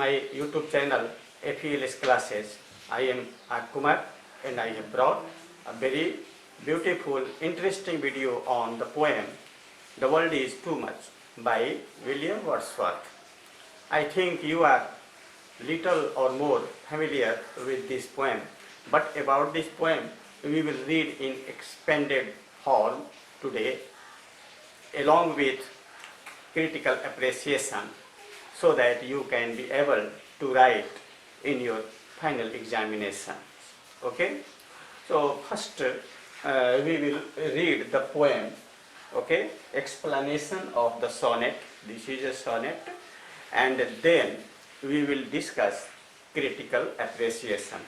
my YouTube channel FELS classes. I am R. Kumar and I have brought a very beautiful, interesting video on the poem The World is Too Much by William Wordsworth. I think you are little or more familiar with this poem, but about this poem we will read in expanded form today along with critical appreciation so that you can be able to write in your final examinations. Okay? So first we will read the poem. Okay? Explanation of the sonnet. This is a sonnet. And then we will discuss critical appreciation.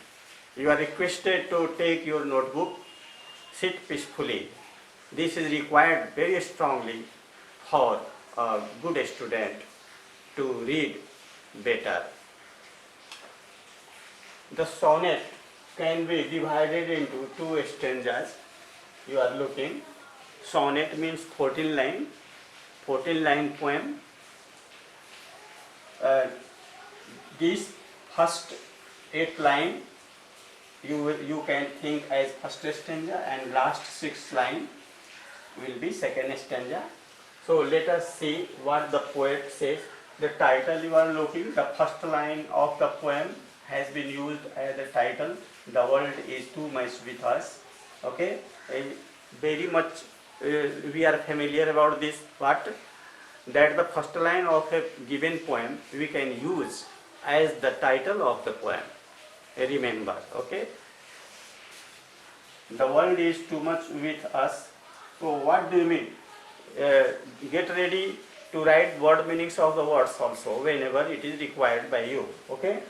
You are requested to take your notebook, sit peacefully. This is required very strongly for a good student to read better. The sonnet can be divided into two stanzas. You are looking. Sonnet means 14 line poem. This first 8 line you can think as first stanza, and last 6 line will be second stanza. So let us see what the poet says. The title you are looking, the first line of the poem has been used as the title. The world is too much with us. Okay, very much we are familiar about this. What? That the first line of a given poem we can use as the title of the poem. Remember, okay? The world is too much with us. So what do you mean? Get ready to write word meanings of the words also whenever it is required by you. Okay?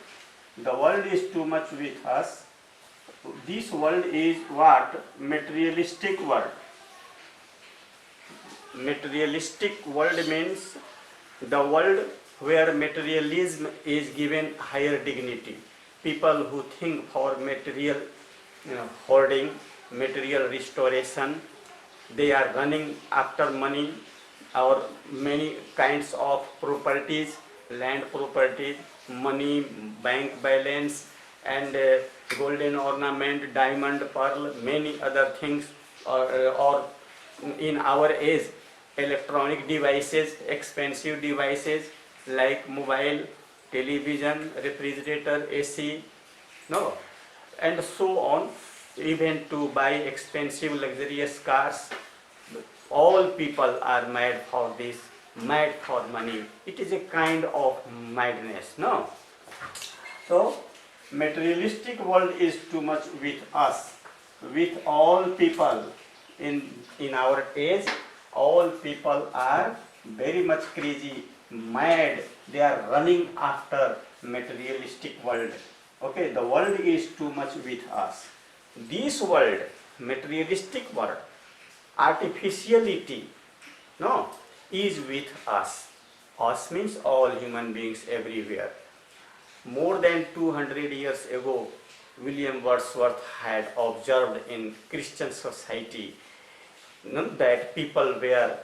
The world is too much with us. This world is what? Materialistic world. Materialistic world means the world where materialism is given higher dignity. People who think for material hoarding, material restoration, they are running after money or many kinds of properties, land properties, money, bank balance, and golden ornament, diamond, pearl, many other things, or in our age, electronic devices, expensive devices like mobile, television, refrigerator, AC, no, and so on, even to buy expensive luxurious cars. All people are mad for this, mad for money. It is a kind of madness, no? So, materialistic world is too much with us, with all people in our age. All people are very much crazy, mad. They are running after materialistic world. Okay, the world is too much with us. This world, materialistic world, artificiality, no, is with us. Us means all human beings everywhere. More than 200 years ago, William Wordsworth had observed in Christian society that people were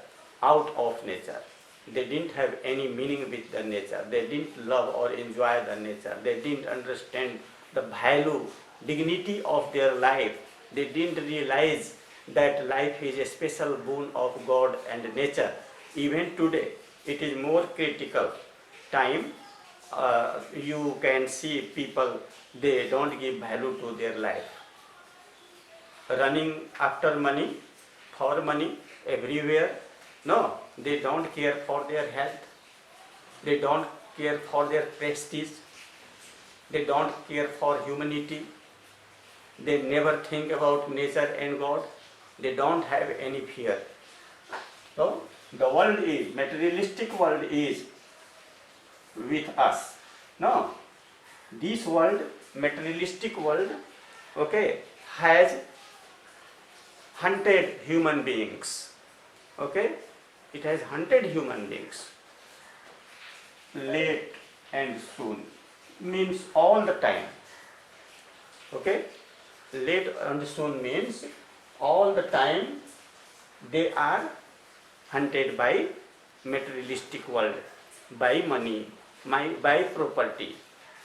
out of nature. They didn't have any meaning with the nature. They didn't love or enjoy the nature. They didn't understand the value, dignity of their life. They didn't realize that life is a special boon of God and nature. Even today, it is more critical time. You can see people, they don't give value to their life. Running after money, for money, everywhere. No, they don't care for their health. They don't care for their prestige. They don't care for humanity. They never think about nature and God. They don't have any fear. So, the world is, materialistic world is with us. No, this world, materialistic world, okay, has hunted human beings. Okay, it has hunted human beings. Late and soon means all the time. Okay, late and soon means all the time they are hunted by materialistic world, by money, by property,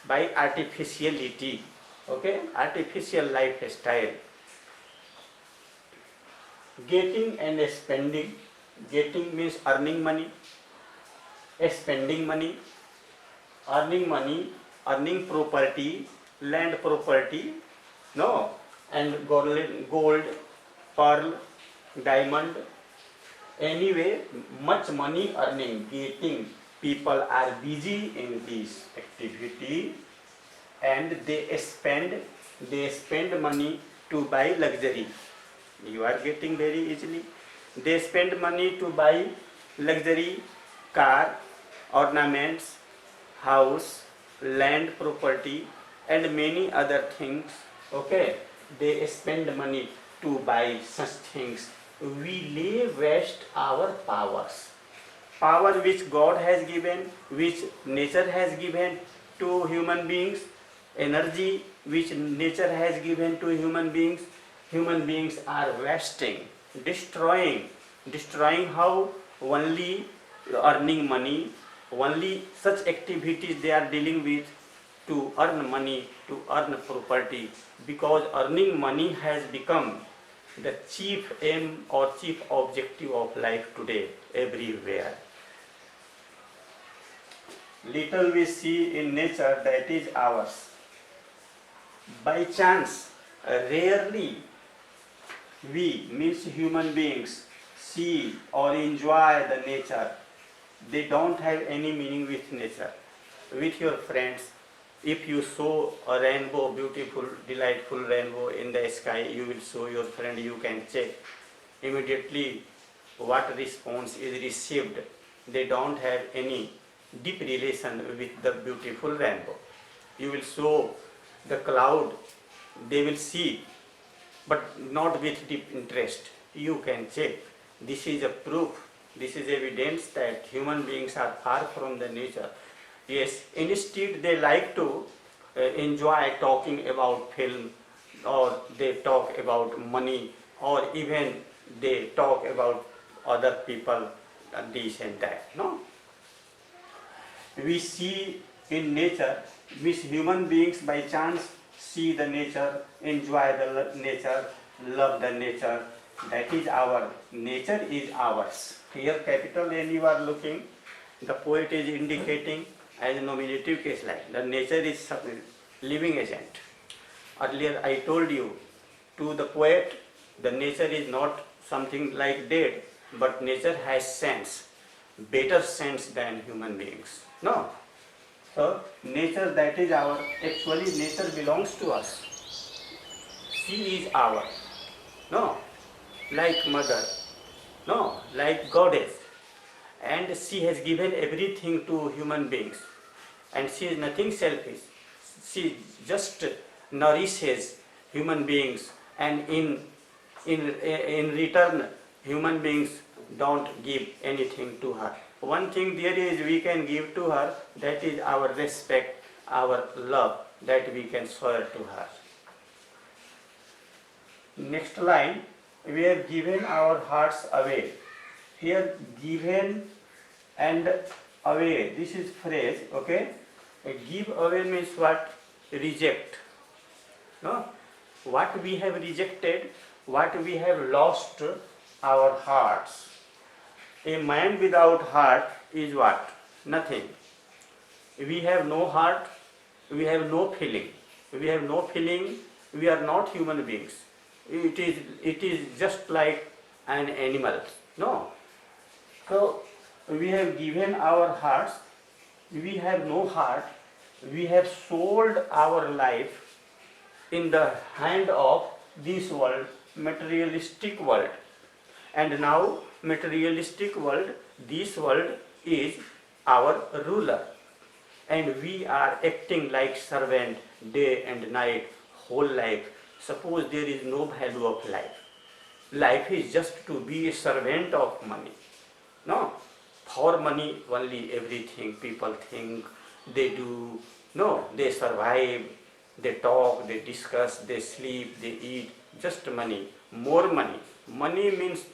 by artificiality, okay, artificial lifestyle. Getting and spending. Getting means earning money, spending money, earning property, land property, no, and gold, pearl, diamond. Anyway, much money earning, getting. People are busy in this activity, and they spend money to buy luxury. You are getting very easily. They spend money to buy luxury, car, ornaments, house, land property, and many other things. Okay, they spend money to buy such things. We lay waste our powers. Power which God has given, which nature has given to human beings, energy which nature has given to human beings are wasting, destroying how? Only earning money, only such activities they are dealing with to earn money, to earn property, because earning money has become the chief aim or chief objective of life today everywhere. Little we see in nature that is ours. By chance, rarely we, means human beings, see or enjoy the nature. They don't have any meaning with nature. With your friends, if you saw a rainbow, beautiful, delightful rainbow in the sky, you will show your friend, you can check immediately what response is received. They don't have any deep relation with the beautiful rainbow. You will show the cloud, they will see, but not with deep interest. You can check. This is a proof, this is evidence that human beings are far from the nature. Yes, instead they like to enjoy talking about film, or they talk about money, or even they talk about other people, this and that. No? We see in nature, which human beings by chance see the nature, enjoy the nature, love the nature. That is our nature is ours. Here capital N you are looking, the poet is indicating as a nominative case like the nature is living agent. Earlier I told you, to the poet the nature is not something like dead, but nature has sense, better sense than human beings. No. So nature that is our, actually nature belongs to us. She is our. No. Like mother. No. Like goddess. And she has given everything to human beings. And she is nothing selfish. She just nourishes human beings, and in return human beings don't give anything to her. One thing there is we can give to her, that is our respect, our love, that we can show to her. Next line, we have given our hearts away. Here given and away, this is phrase, okay? Give away means what? Reject. No? What we have rejected, what we have lost, our hearts. A man without heart is what? Nothing. We have no heart, we have no feeling. We have no feeling, we are not human beings. It is just like an animal. No. So we have given our hearts, we have no heart, we have sold our life in the hand of this world, materialistic world. And now materialistic world, this world is our ruler. And we are acting like servant day and night, whole life. Suppose there is no value of life. Life is just to be a servant of money. No. For money only everything people think, they do. No, they survive, they talk, they discuss, they sleep, they eat. Just money, more money. Money means,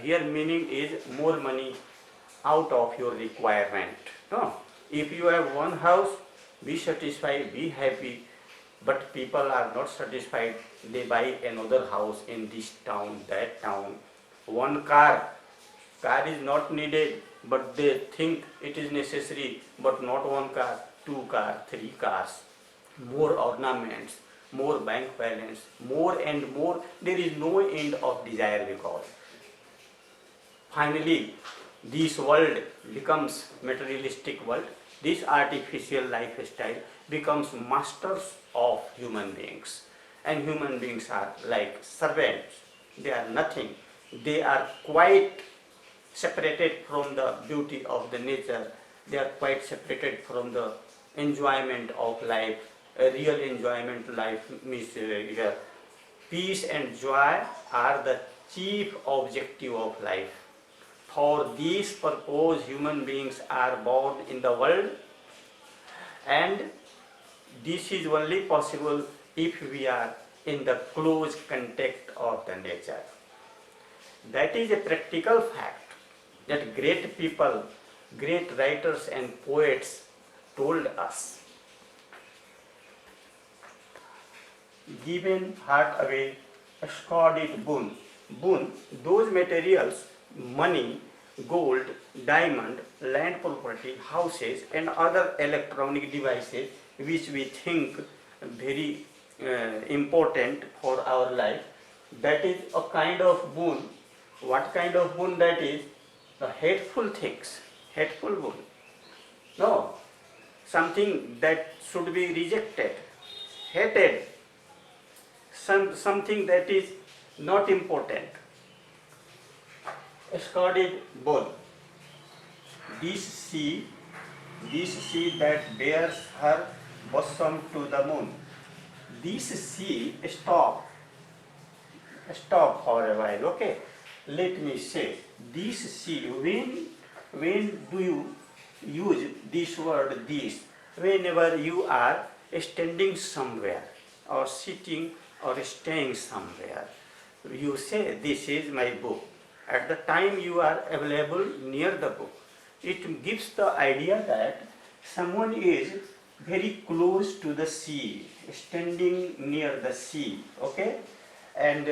here meaning is more money out of your requirement. No, If you have one house, be satisfied, be happy. But people are not satisfied. They buy another house in this town, that town. One car. Car is not needed, but they think it is necessary, but not one car, two cars, three cars. More ornaments, more bank balance, more and more. There is no end of desire because finally this world becomes materialistic world. This artificial lifestyle becomes masters of human beings, and human beings are like servants. They are nothing. They are quite separated from the beauty of the nature. They are quite separated from the enjoyment of life. A real enjoyment life means peace and joy are the chief objective of life. For this purpose, human beings are born in the world, and this is only possible if we are in the close contact of the nature. That is a practical fact that great people, great writers and poets told us. Given heart away, scorded boon. Boon, those materials, money, gold, diamond, land property, houses and other electronic devices which we think very important for our life, that is a kind of boon. What kind of boon that is? Hateful things, hateful boon. No, something that should be rejected, hated, something that is not important. Scorded boon. This sea that bears her bosom to the moon. This sea, stop for a while, okay? Let me say, this sea, when do you use this word this? Whenever you are standing somewhere or sitting or staying somewhere, you say, this is my book. At the time you are available near the book, it gives the idea that someone is very close to the sea, standing near the sea, okay? And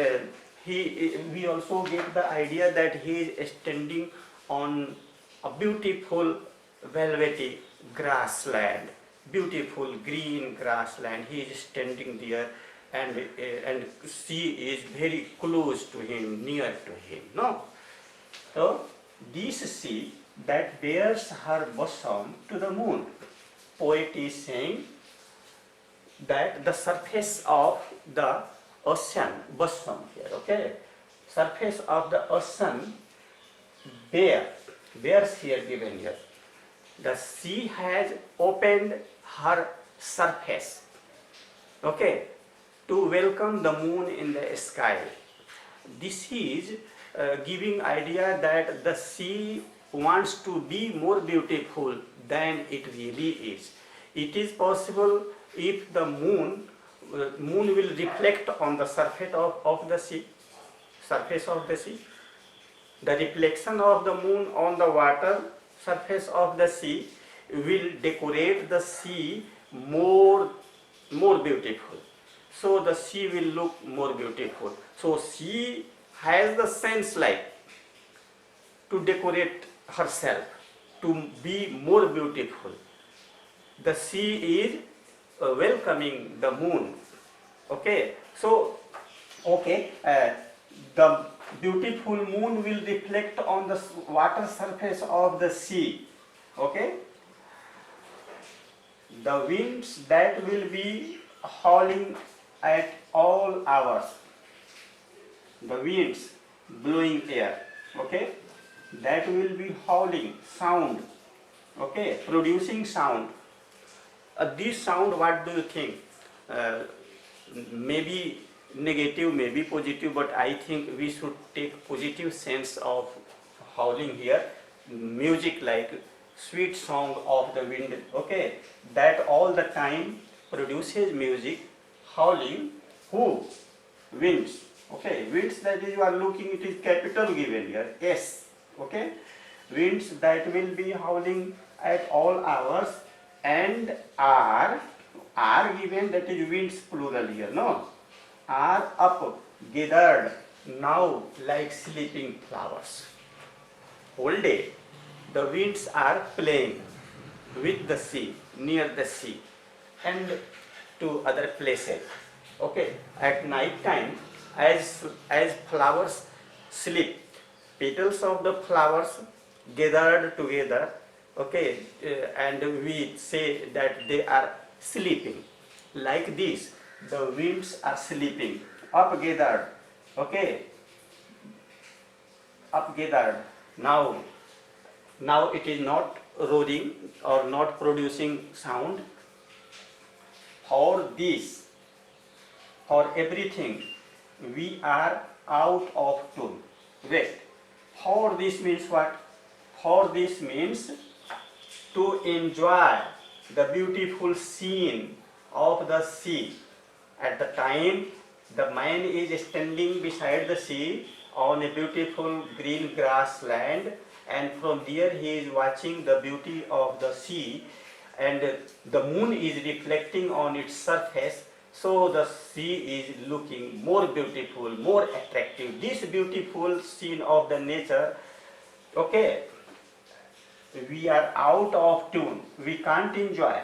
we also get the idea that he is standing on a beautiful velvety grassland, beautiful green grassland. He is standing there, and sea is very close to him, near to him. No, so this sea that bears her bosom to the moon. Poet is saying that the surface of the ocean, bosom here, okay, surface of the ocean bears here given here. The sea has opened her surface, okay, to welcome the moon in the sky. This is giving idea that the sea wants to be more beautiful than it really is. It is possible if the moon will reflect on the surface of the sea, surface of the sea. The reflection of the moon on the water surface of the sea will decorate the sea more beautiful. So the sea will look more beautiful. So sea has the sense like to decorate herself, to be more beautiful. The sea is welcoming the moon. Okay, so the beautiful moon will reflect on the water surface of the sea. Okay, the winds that will be howling at all hours, the winds blowing air, okay, that will be howling, sound, okay, producing sound. This sound, what do you think? Maybe negative, maybe positive, but I think we should take positive sense of howling here. Music like sweet song of the wind, okay, that all the time produces music, howling. Who? Winds, okay, winds, that is you are looking, it is capital given here, S, okay, winds that will be howling at all hours, and are given, that is winds plural here, no? Are up, gathered, now like sleeping flowers. Whole day the winds are playing with the sea, near the sea, and to other places. Okay, at night time, as flowers sleep, petals of the flowers gathered together, okay, and we say that they are sleeping. Like this, the winds are sleeping, up gathered, okay, up gathered. Now it is not roaring or not producing sound. For this, for everything, we are out of tune. Wait, for this means what? For this means to enjoy the beautiful scene of the sea. At the time the man is standing beside the sea on a beautiful green grassland, and from there he is watching the beauty of the sea, and the moon is reflecting on its surface, so the sea is looking more beautiful, more attractive. This beautiful scene of the nature, okay, we are out of tune, we can't enjoy.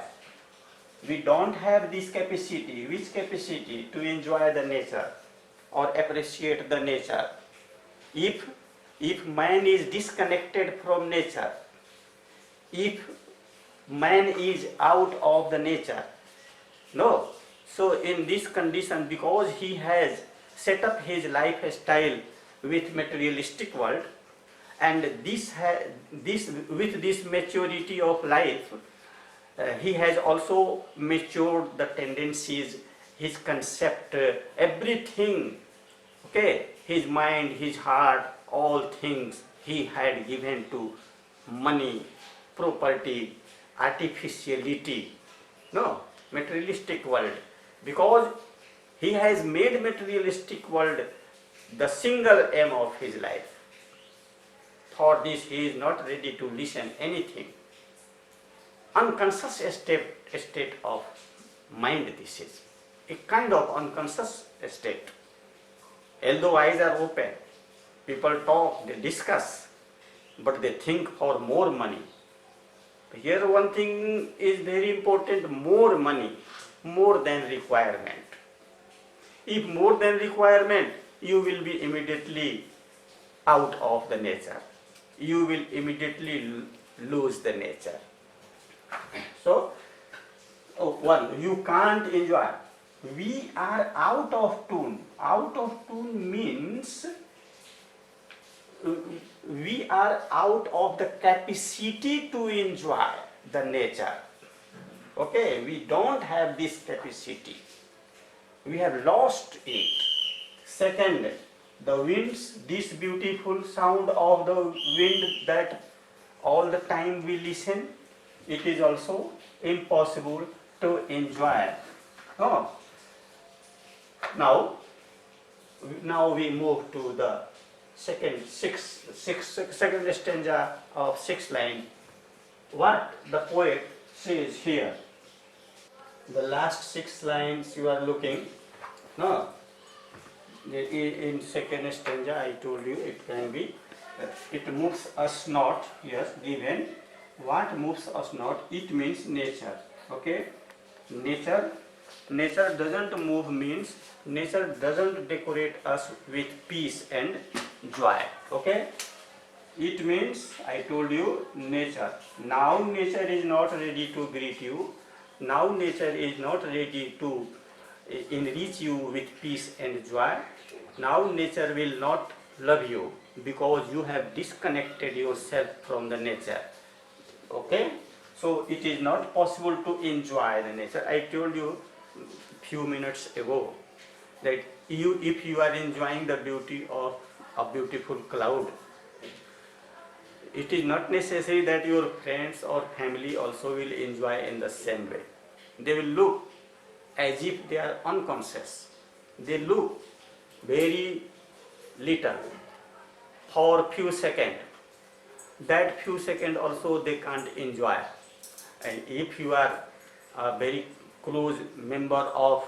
We don't have this capacity. Which capacity? To enjoy the nature or appreciate the nature. If man is disconnected from nature, if man is out of the nature, no. So in this condition, because he has set up his lifestyle with materialistic world, and with this maturity of life, he has also matured the tendencies, his concept, everything, okay, his mind, his heart, all things he had given to money, property, artificiality, no, materialistic world. Because he has made materialistic world the single aim of his life. For this he is not ready to listen anything. Unconscious state of mind, this is a kind of unconscious state. Although eyes are open, people talk, they discuss, but they think for more money. Here one thing is very important: more money, more than requirement. If more than requirement, you will be immediately out of the nature. You will immediately lose the nature. So, one, you can't enjoy. We are out of tune. Out of tune means we are out of the capacity to enjoy the nature. Okay, we don't have this capacity. We have lost it. Second, the winds, this beautiful sound of the wind that all the time we listen, it is also impossible to enjoy. Oh. Now we move to the second stanza of sixth line. What the poet says here. The last 6 lines you are looking. No. In second stanza I told you it can be, it moves us not, yes, given. What moves us not? It means nature. Okay? Nature doesn't move means nature doesn't decorate us with peace and joy. Okay? It means, I told you, nature. Now nature is not ready to greet you. Now nature is not ready to enrich you with peace and joy. Now nature will not love you because you have disconnected yourself from the nature. Okay? So it is not possible to enjoy the nature. I told you few minutes ago that if you are enjoying the beauty of a beautiful cloud, it is not necessary that your friends or family also will enjoy in the same way. They will look as if they are unconscious. They look very little for few seconds. that few seconds also they can't enjoy. And if you are a very close member of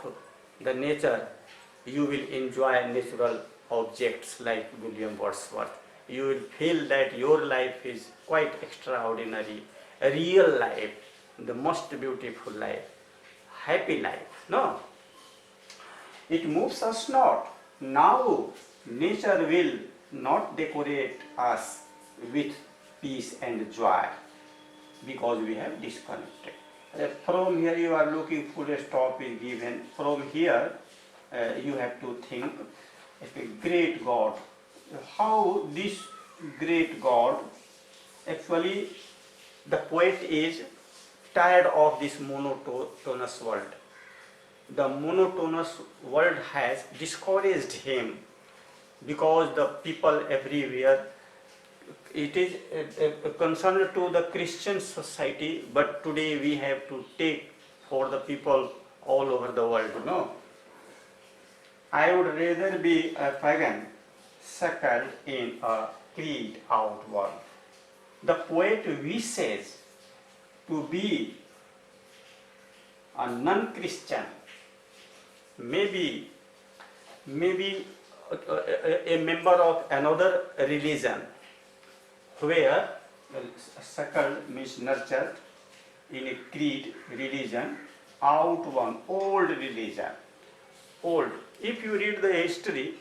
the nature, you will enjoy natural objects like William Wordsworth. You will feel that your life is quite extraordinary, a real life, the most beautiful life, happy life. No, it moves us not. Now, nature will not decorate us with peace and joy because we have disconnected. From here, you are looking, full stop is given. From here, you have to think, a great God. How this great God, actually, the poet is tired of this monotonous world. The monotonous world has discouraged him because the people everywhere, it is a concern to the Christian society, but today we have to take for the people all over the world. No, I would rather be a pagan suckled in a creed out world. The poet wishes to be a non-Christian, maybe a member of another religion, where suckled means nurtured in a creed religion, out one old religion. Old. If you read the history,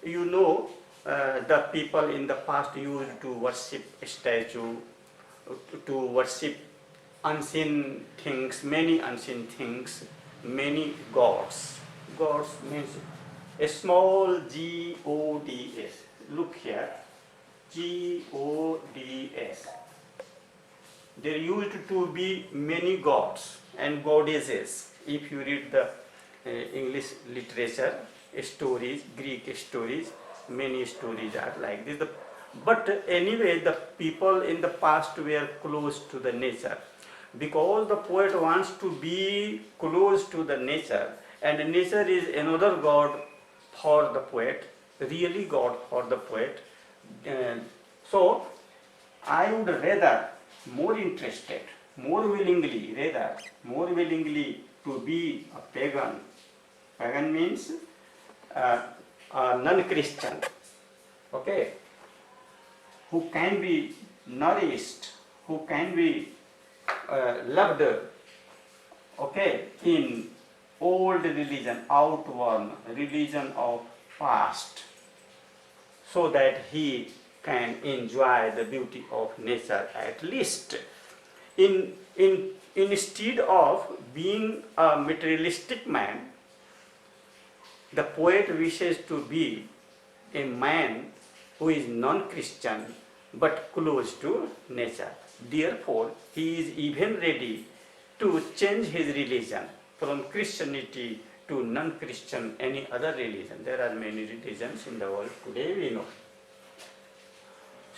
you know the people in the past used to worship a statue, to worship unseen things, many unseen things, many gods. Gods means a small G-O-D-S. Look here, G-O-D-S. There used to be many gods and goddesses. If you read the English literature, stories, Greek stories, many stories are like this. But anyway, the people in the past were close to the nature. Because the poet wants to be close to the nature, and nature is another god for the poet, really God for the poet. So I would rather, more interested, more willingly to be a pagan. Pagan means a non-Christian, okay, who can be nourished, who can be loved, okay, in old religion, outworn religion of past, so that he can enjoy the beauty of nature at least. Instead of being a materialistic man, the poet wishes to be a man who is non-Christian but close to nature. Therefore, he is even ready to change his religion from Christianity to non-Christian, any other religion. There are many religions in the world today, we know.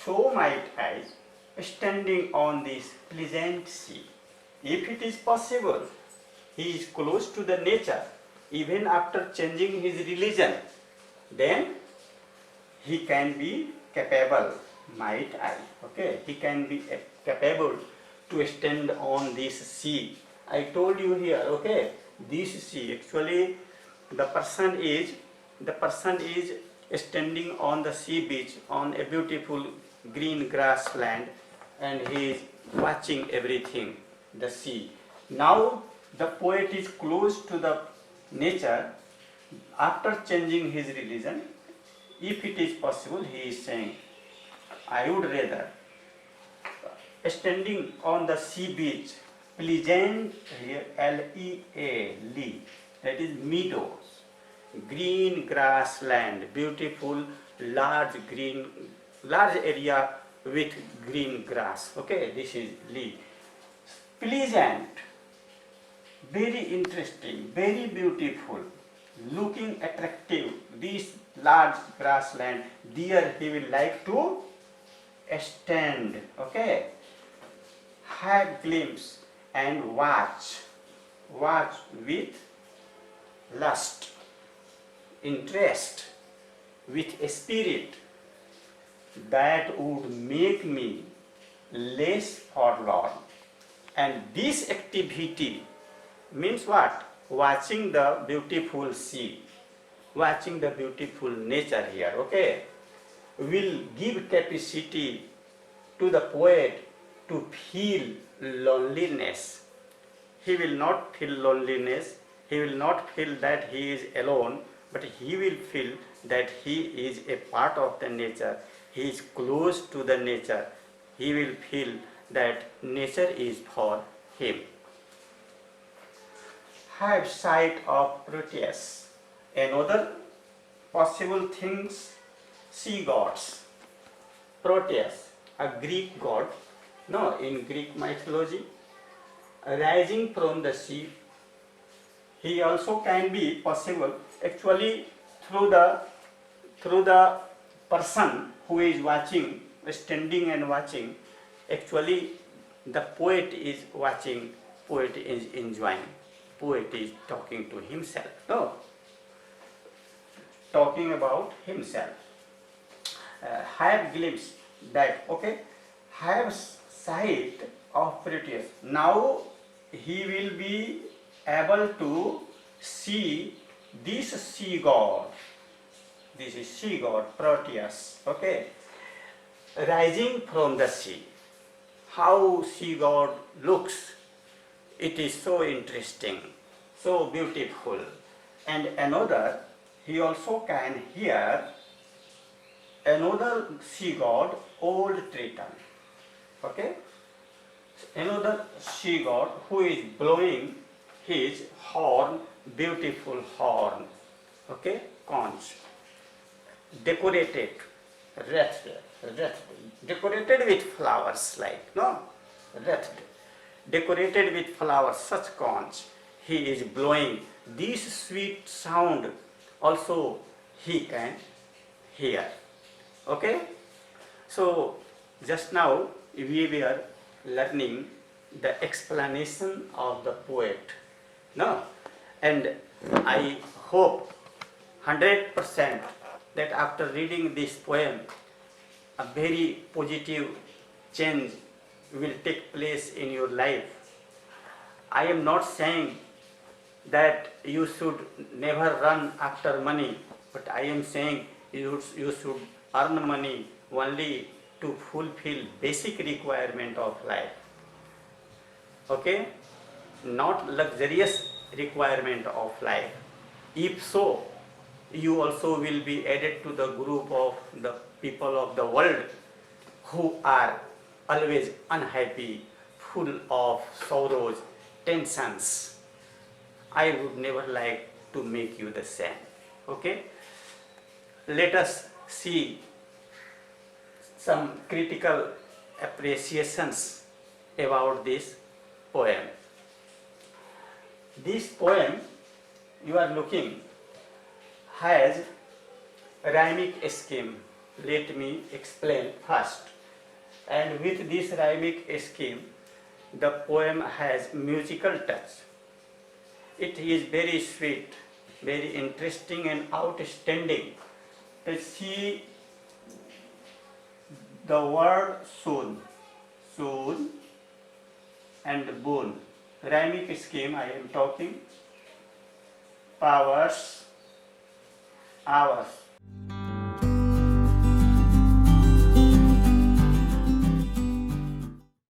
So might I, standing on this pleasant sea, if it is possible, he is close to the nature, even after changing his religion, then he can be capable, might I, okay, he can be capable to stand on this sea. I told you here, okay, this sea, actually the person is standing on the sea beach on a beautiful green grassland, and he is watching everything, the sea. Now the poet is close to the nature after changing his religion. If it is possible, he is saying, I would rather standing on the sea beach, pleasant, here L-E-A, that is meadows, green grassland, beautiful large area with green grass. Okay, this is Lee. Pleasant, very interesting, very beautiful, looking attractive. This large grassland, there he will like to stand. Okay, have glimpse and watch with lust, interest, with a spirit that would make me less forlorn. And this activity means what? Watching the beautiful sea, watching the beautiful nature here, okay, will give capacity to the poet to feel loneliness. He will not feel loneliness, he will not feel that he is alone, but he will feel that he is a part of the nature, he is close to the nature, he will feel that nature is for him. Have sight of Proteus. Another possible things, sea gods. Proteus, a Greek god, no, in Greek mythology, rising from the sea. He also can be possible actually through the person who is watching, standing and watching. Actually, the poet is watching, poet is enjoying, poet is talking to himself. No, talking about himself. Have glimpse that, okay, have sight of Proteus. Now he will be able to see this sea god. This is sea god Proteus, okay, rising from the sea. How sea god looks, it is so interesting, so beautiful. And another, he also can hear another sea god, old Triton, okay, another sea god who is blowing his horn, beautiful horn, okay, conch, decorated, decorated with flowers, like, no, decorated with flowers, such conch, he is blowing. This sweet sound also he can hear, okay. So just now we were learning the explanation of the poet, no, and I hope 100% that after reading this poem a very positive change will take place in your life. I am not saying that you should never run after money, but I am saying you should earn money only to fulfill basic requirement of life, okay, not luxurious requirement of life. If so, you also will be added to the group of the people of the world who are always unhappy, full of sorrows, tensions. I would never like to make you the same, okay. Let us see some critical appreciations about this poem. This poem you are looking has rhymic scheme. Let me explain first. And with this rhymic scheme, the poem has musical touch. It is very sweet, very interesting and outstanding. See the word soon, soon and bone. Rhymic scheme I am talking. Powers, hours.